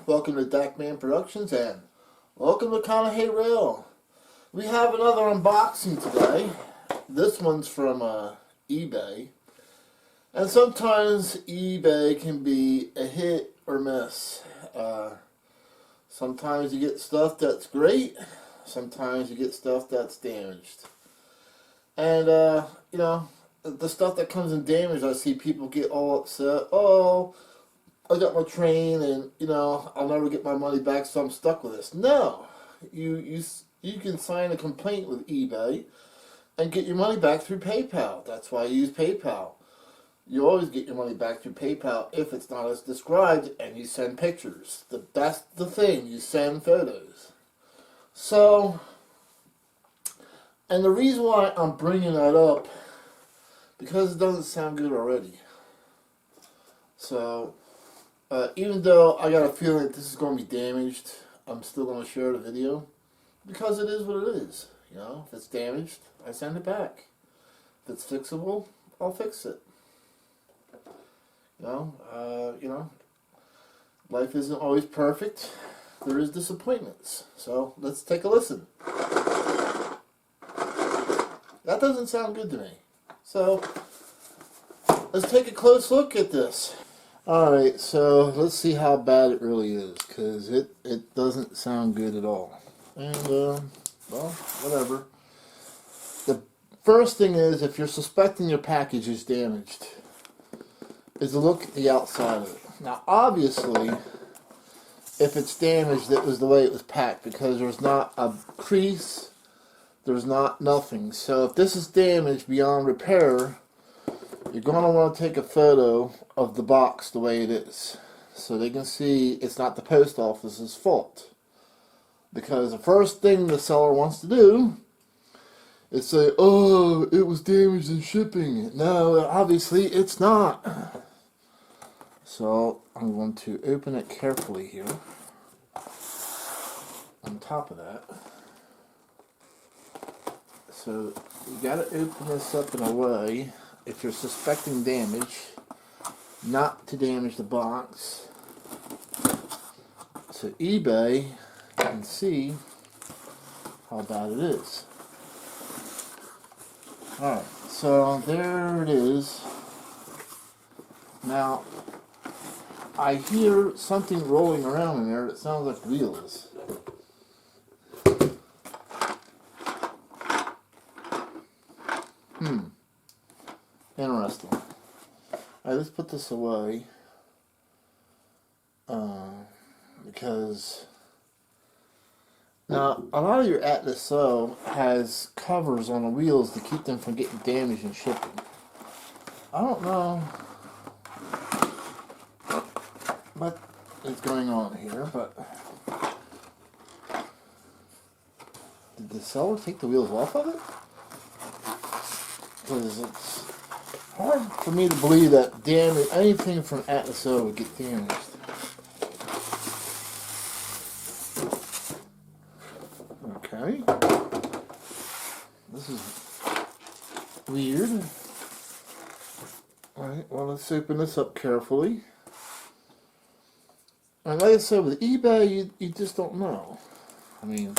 Welcome to Dakman Productions and welcome to Hey Rail. We have another unboxing today. This one's from eBay. And sometimes eBay can be a hit or miss. Sometimes you get stuff that's great. Sometimes you get stuff that's damaged. And, you know, the stuff that comes in damaged, I see people get all upset. Oh, I got my train and, you know, I'll never get my money back, so I'm stuck with this. No. You can sign a complaint with eBay and get your money back through PayPal. That's why I use PayPal. You always get your money back through PayPal if it's not as described, and you send pictures. That's the thing. You send photos. So, and the reason why I'm bringing that up, because it doesn't sound good already. So, even though I got a feeling that this is going to be damaged, I'm still going to share the video because it is what it is. You know, if it's damaged, I send it back. If it's fixable, I'll fix it. You know, life isn't always perfect. There is disappointments. So let's take a listen. That doesn't sound good to me. So let's take a close look at this. Alright, so let's see how bad it really is, because it doesn't sound good at all. And, well, whatever. The first thing is, if you're suspecting your package is damaged, is to look at the outside of it. Now, obviously, if it's damaged, it was the way it was packed, because there's not a crease, there's nothing. So if this is damaged beyond repair, you're going to want to take a photo of the box the way it is, so they can see it's not the post office's fault. Because the first thing the seller wants to do is say, oh, it was damaged in shipping. No, obviously it's not. So I'm going to open it carefully here. On top of that. So you got to open this up in a way, if you're suspecting damage, not to damage the box, so eBay can see how bad it is. Alright, so there it is. Now, I hear something rolling around in there that sounds like wheels. Interesting. Alright, let's put this away. Because now a lot of your Atlas So has covers on the wheels to keep them from getting damaged in shipping. I don't know what is going on here, but did the seller take the wheels off of it? Because it's hard for me to believe that anything from Atlas So would get damaged. Okay. This is weird. Alright, well, let's open this up carefully. And like I said, with eBay, you just don't know. I mean,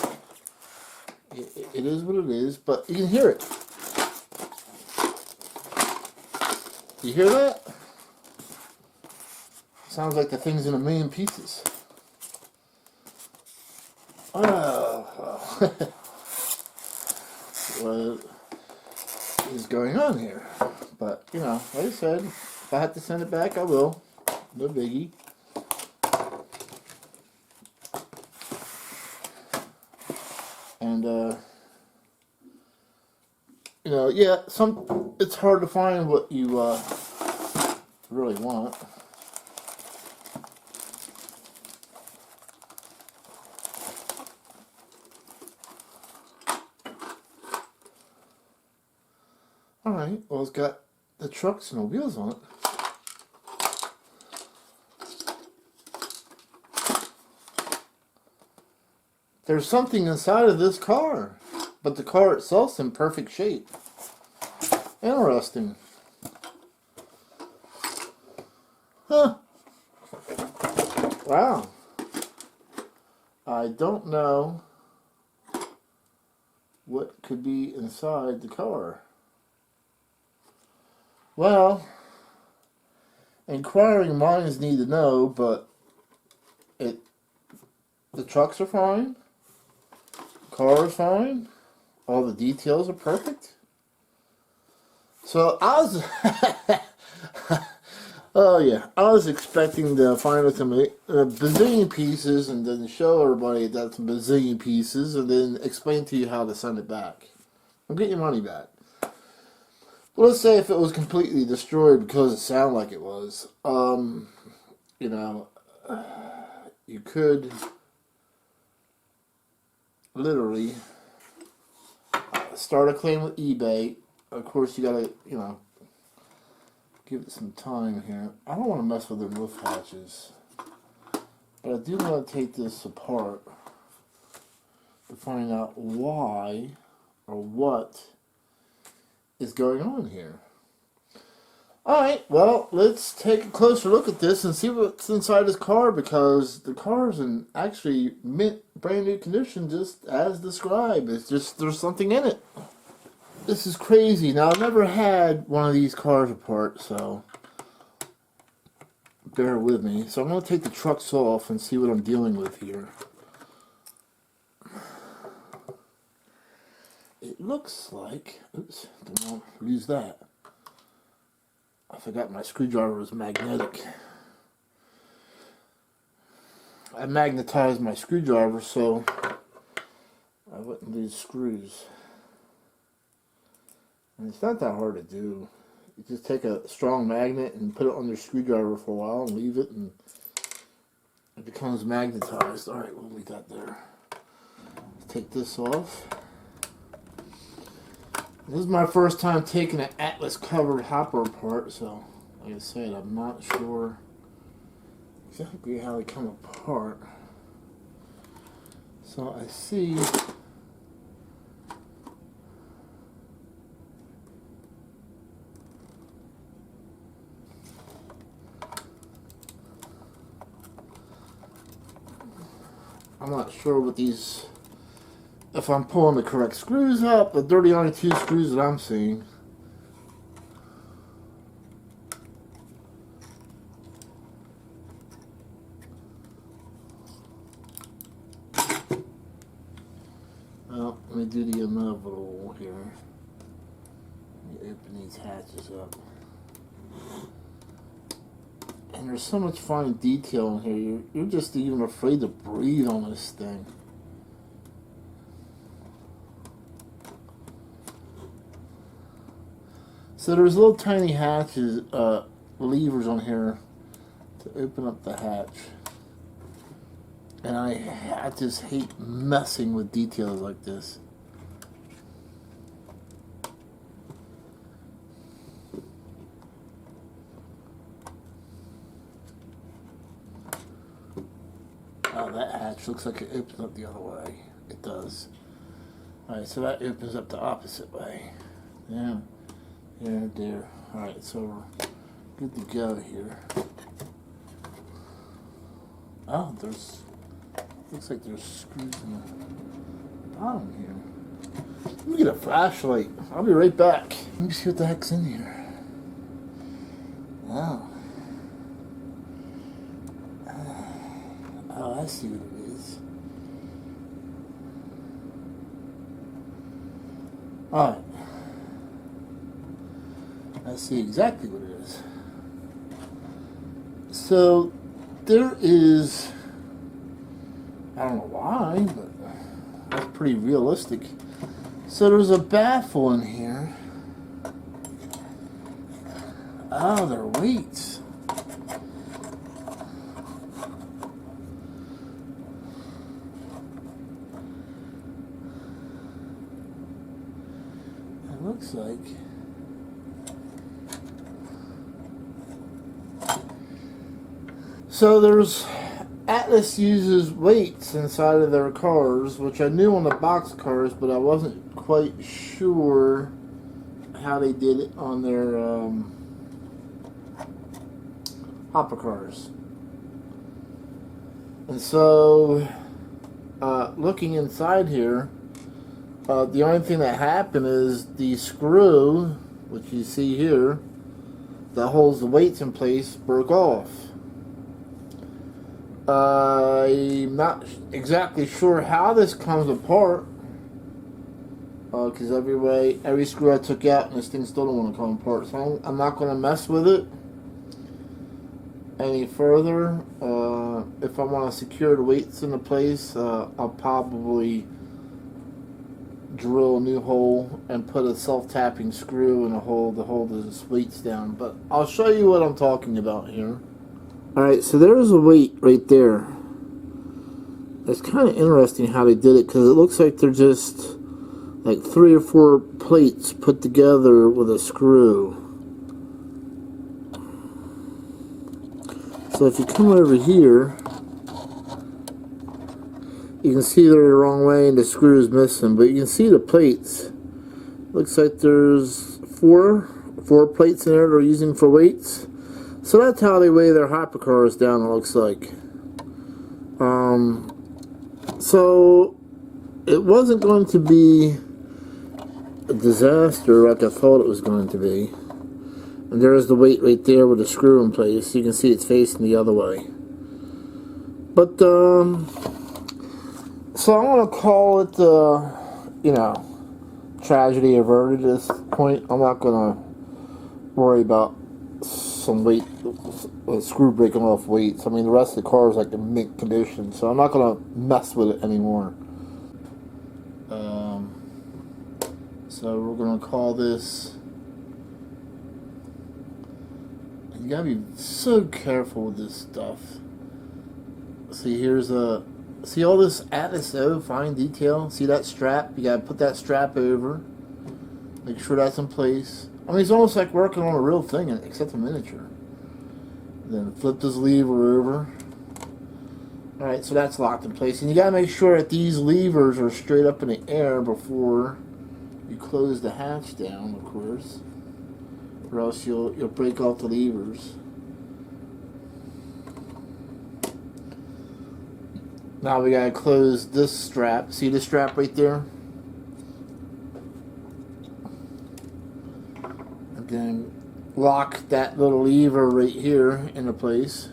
it is what it is, but you can hear it. You hear that? Sounds like the thing's in a million pieces. Oh, what is going on here? But, you know, like I said, if I have to send it back, I will. No biggie. And, you know, yeah, it's hard to find what you really want. Alright, well, it's got the trucks and the wheels on it. There's something inside of this car, but the car itself's in perfect shape. Interesting. Huh. Wow. I don't know what could be inside the car. Well, inquiring minds need to know, but the trucks are fine, car is fine, all the details are perfect. So I was, oh yeah, I was expecting to find some bazillion pieces and then show everybody that's a bazillion pieces and then explain to you how to send it back. I'll get your money back. Well, let's say if it was completely destroyed because it sounded like it was, you know, you could literally start a claim with eBay. Of course, you gotta, give it some time here. I don't want to mess with the roof hatches, but I do want to take this apart to find out why or what is going on here. Alright, well, let's take a closer look at this and see what's inside this car, because the car is in actually mint, brand new condition, just as described. It's just, there's something in it. This is crazy. Now, I've never had one of these cars apart, so bear with me. So I'm going to take the trucks off and see what I'm dealing with here. It looks like, oops, don't want to lose that. I forgot my screwdriver was magnetic. I magnetized my screwdriver so I wouldn't lose screws. And it's not that hard to do. You just take a strong magnet and put it on your screwdriver for a while and leave it, and it becomes magnetized. Alright, what do we got there? Let's take this off. This is my first time taking an Atlas covered hopper apart, so like I said, I'm not sure exactly how they come apart. So I see I'm not sure what these, if I'm pulling the correct screws up, but they're the only two screws that I'm seeing. Well, let me do the inevitable here. Let me open these hatches up. And there's so much fine detail in here, you're just even afraid to breathe on this thing. So there's little tiny hatches, levers on here to open up the hatch. And I just hate messing with details like this. Oh, that hatch looks like it opens up the other way. It does. Alright, so that opens up the opposite way. Yeah. Yeah, dear. Alright, so we're good to go here. Oh, there's, looks like there's screws in the bottom here. Let me get a flashlight. I'll be right back. Let me see what the heck's in here. Oh. Oh, I see what it is. Alright. I see exactly what it is. So, there is, I don't know why, but that's pretty realistic. So there's a baffle in here. Oh, they're weights. It looks like so there's Atlas uses weights inside of their cars, which I knew on the box cars, but I wasn't quite sure how they did it on their hopper cars. And so looking inside here, the only thing that happened is the screw, which you see here, that holds the weights in place, broke off. I'm not exactly sure how this comes apart, because every screw I took out and this thing still don't want to come apart, so I'm not going to mess with it any further. If I want to secure the weights into place, I'll probably drill a new hole and put a self-tapping screw in a hole to hold the weights down, but I'll show you what I'm talking about here. Alright, so there's a weight right there. It's kind of interesting how they did it, because it looks like they're just like 3 or 4 plates put together with a screw. So if you come over here, you can see they're the wrong way and the screw is missing, but you can see the plates. Looks like there's four plates in there they're using for weights. So that's how they weigh their hypercars down, it looks like. So it wasn't going to be a disaster like I thought it was going to be. And there's the weight right there with the screw in place. You can see it's facing the other way. But, so I'm going to call it, tragedy averted at this point. I'm not going to worry about some weight, a screw breaking off weights. I mean, the rest of the car is like in mint condition, so I'm not going to mess with it anymore. So we're going to call this. You gotta be so careful with this stuff. See, see all this ATSO fine detail? See that strap? You gotta put that strap over. Make sure that's in place. I mean, it's almost like working on a real thing, except a miniature. Then flip this lever over. Alright, so that's locked in place. And you gotta make sure that these levers are straight up in the air before you close the hatch down, of course. Or else you'll break off the levers. Now we gotta close this strap. See the strap right there? And then lock that little lever right here into place.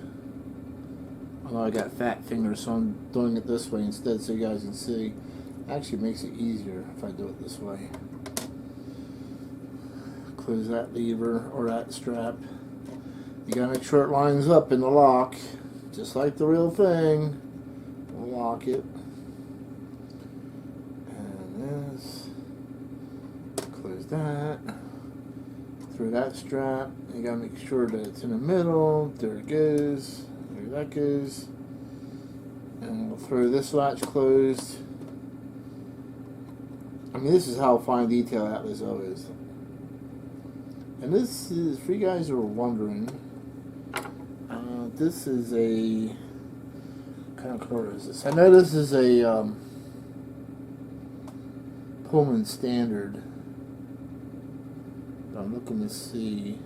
I know I got fat fingers, so I'm doing it this way instead so you guys can see. Actually, it makes it easier if I do it this way. Close that lever or that strap. You gotta make sure it lines up in the lock, just like the real thing. We'll lock it. And this. Close that. Through that strap. You gotta make sure that it's in the middle. There it goes. There that goes. And we'll throw this latch closed. I mean, this is how fine detail ATSO is. And this is, for you guys who are wondering, this is a, what kind of car is this? I know this is a Pullman Standard. I'm looking to see,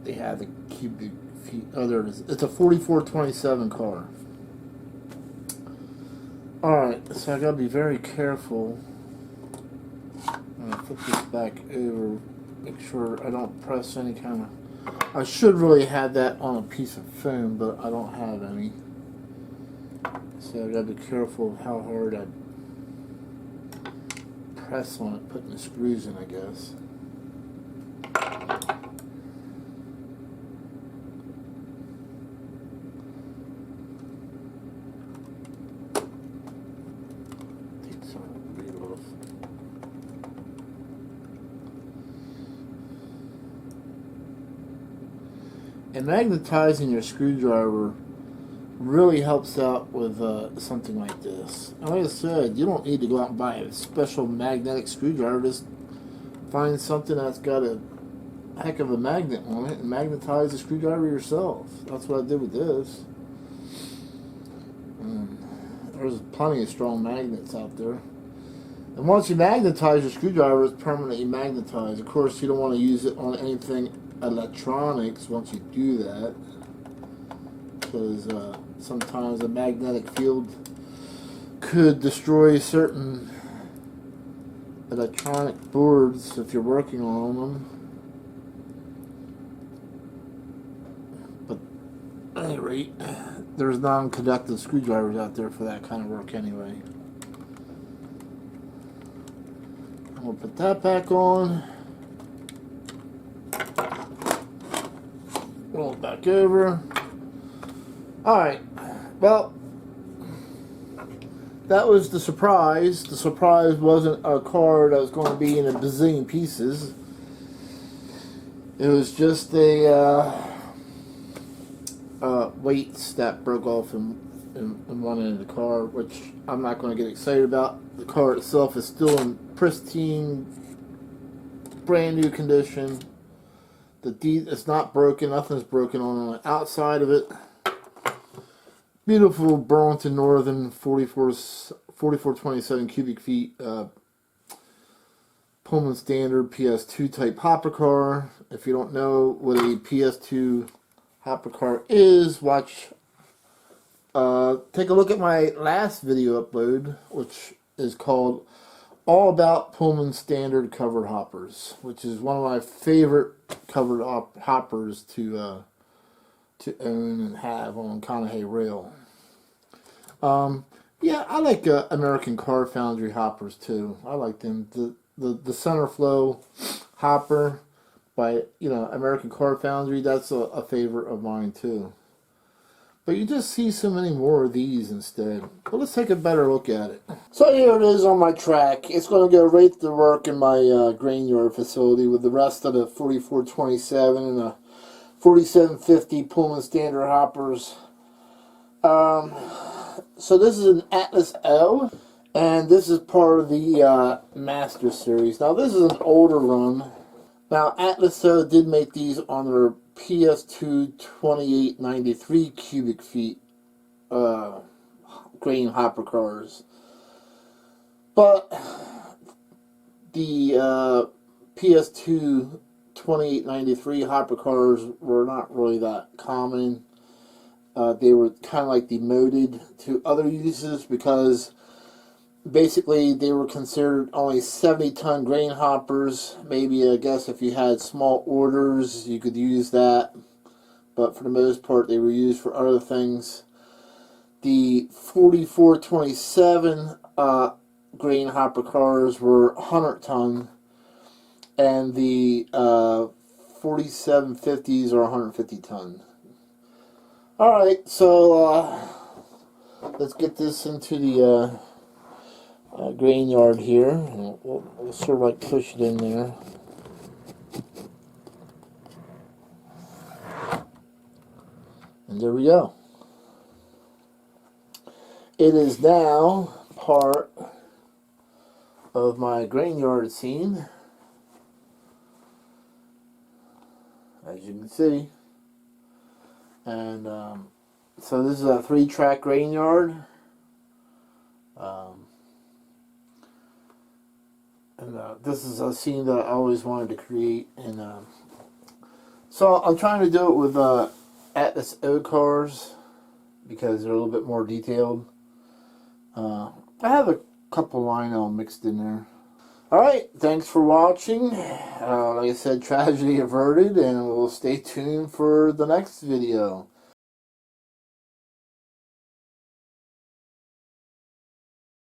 they have the cubic feet, oh there it is. It's a 4427 car. Alright, so I gotta be very careful. I'm going to flip this back over, make sure I don't press any kind of... I should really have that on a piece of foam, but I don't have any. So I've got to be careful of how hard I press on it, putting the screws in, I guess. And magnetizing your screwdriver really helps out with something like this. And like I said, you don't need to go out and buy a special magnetic screwdriver. Just find something that's got a heck of a magnet on it and magnetize the screwdriver yourself. That's what I did with this. There's plenty of strong magnets out there. And once you magnetize your screwdriver, it's permanently magnetized. Of course, you don't want to use it on anything electronics once you do that. because sometimes a magnetic field could destroy certain electronic boards if you're working on them. But at any rate, there's non-conductive screwdrivers out there for that kind of work anyway. I'm going to put that back on. Roll it back over. Alright, well, that was the surprise. The surprise wasn't a car that was going to be in a bazillion pieces. It was just a weights that broke off in one end of the car, which I'm not going to get excited about. The car itself is still in pristine, brand new condition. It's not broken. Nothing's broken on the outside of it. Beautiful Burlington Northern 4427 cubic feet Pullman Standard PS2 type hopper car. If you don't know what a PS2 hopper car is, take a look at my last video upload, which is called All About Pullman Standard Covered Hoppers, which is one of my favorite covered hoppers to own and have on Conahay Rail. Yeah, I like American Car Foundry hoppers too. I like them. The center flow hopper by American Car Foundry, that's a favorite of mine too. But you just see so many more of these instead. But let's take a better look at it. So here it is on my track. It's going to go right to work in my grain yard facility with the rest of the 4427 and the 4750 Pullman Standard hoppers. So this is an Atlas O, and this is part of the Master Series. Now this is an older run. Now Atlas O did make these on their PS2 2893 cubic feet grain hopper cars, but the PS2 2893 hopper cars were not really that common. They were kind of like demoted to other uses because basically they were considered only 70-ton grain hoppers. Maybe, I guess, if you had small orders, you could use that. But for the most part, they were used for other things. The 4427 grain hopper cars were 100-ton. And the 4750s are 150-ton. Alright, so let's get this into the grain yard here. And we'll sort of like push it in there. And there we go. It is now part of my grain yard scene, as you can see. And so this is a 3-track grain yard. This is a scene that I always wanted to create, and so I'm trying to do it with Atlas O cars because they're a little bit more detailed. I have a couple Lionel mixed in there. Alright, thanks for watching. Like I said, tragedy averted, and we'll stay tuned for the next video.